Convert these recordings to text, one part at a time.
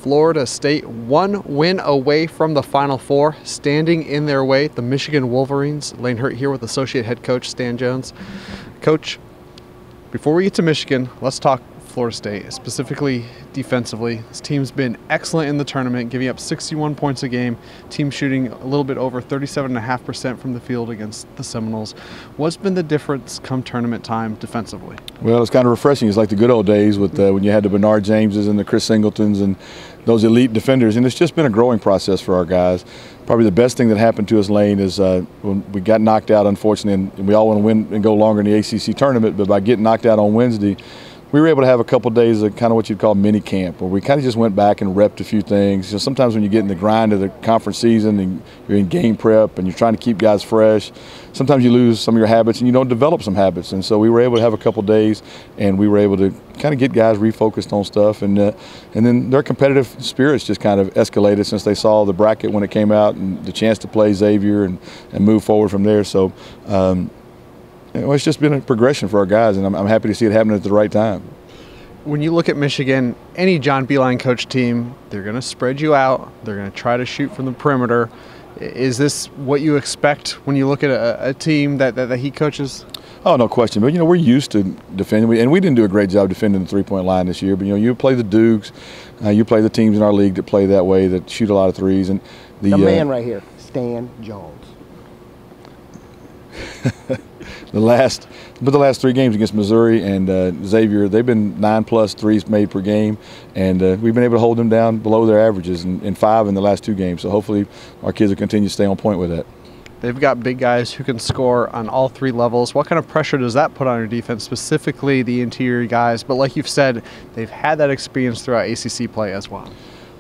Florida State 1 win away from the Final Four. Standing in their way, the Michigan Wolverines. Lane Hurt here with Associate Head Coach Stan Jones. Coach, before we get to Michigan, let's talk Florida State, specifically defensively. This team's been excellent in the tournament, giving up 61 points a game. Team shooting a little bit over 37.5% from the field against the Seminoles. What's been the difference come tournament time defensively? Well, it's kind of refreshing. It's like the good old days with when you had the Bernard Jameses and the Chris Singletons and those elite defenders, and it's just been a growing process for our guys. Probably the best thing that happened to us, Lane, is when we got knocked out, unfortunately, and we all want to win and go longer in the ACC tournament, but by getting knocked out on Wednesday, we were able to have a couple of days of kind of what you'd call mini camp, where we kind of just went back and repped a few things. You know, sometimes when you get in the grind of the conference season and you're in game prep and you're trying to keep guys fresh, sometimes you lose some of your habits and you don't develop some habits. And so we were able to have a couple of days, and we were able to kind of get guys refocused on stuff. And then their competitive spirits just kind of escalated since they saw the bracket when it came out and the chance to play Xavier and move forward from there. So. It's just been a progression for our guys, and I'm happy to see it happening at the right time. When you look at Michigan, any John Beilein coach team, they're going to spread you out. They're going to try to shoot from the perimeter. Is this what you expect when you look at a team that he coaches? Oh, no question. But, we're used to defending. And we didn't do a great job defending the three-point line this year. But, you play the Dukes. You play the teams in our league that play that way, that shoot a lot of threes. And the man right here, Stan Jones. the last 3 games against Missouri and Xavier, they've been 9+ threes made per game, and we've been able to hold them down below their averages in 5 in the last 2 games. So hopefully our kids will continue to stay on point with that. They've got big guys who can score on all 3 levels. What kind of pressure does that put on your defense, specifically the interior guys? But like you've said, they've had that experience throughout ACC play as well.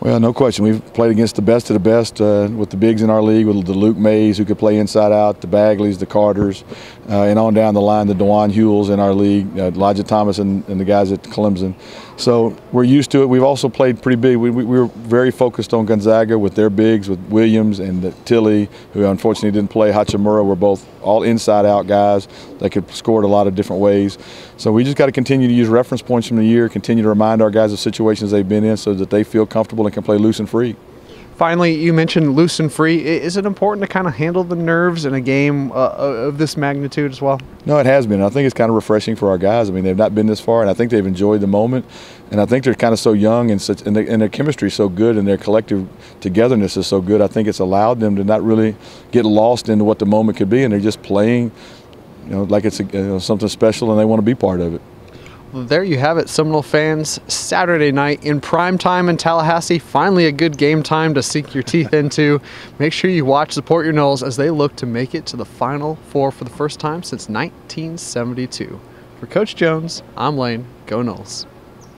Well, no question. We've played against the best of the best with the bigs in our league, with the Luke Mays, who could play inside out, the Bagleys, the Carters, and on down the line, the DeJuan Hewells in our league, Elijah Thomas and the guys at Clemson. So we're used to it. We've also played pretty big. We were very focused on Gonzaga with their bigs, with Williams and Tilly, who unfortunately didn't play. Hachimura were both all inside-out guys that could score it a lot of different ways. So we just got to continue to use reference points from the year, continue to remind our guys of situations they've been in so that they feel comfortable and can play loose and free. Finally, you mentioned loose and free. Is it important to kind of handle the nerves in a game of this magnitude as well? No, it has been. I think it's kind of refreshing for our guys. I mean, they've not been this far, and I think they've enjoyed the moment. And I think they're kind of so young, and their chemistry is so good, and their collective togetherness is so good. I think it's allowed them to not really get lost into what the moment could be, and they're just playing, like it's something special, and they want to be part of it. Well, there you have it, Seminole fans. Saturday night in prime time in Tallahassee. Finally a good game time to sink your teeth into. Make sure you watch, support your Noles as they look to make it to the Final Four for the first time since 1972. For Coach Jones, I'm Lane. Go Noles.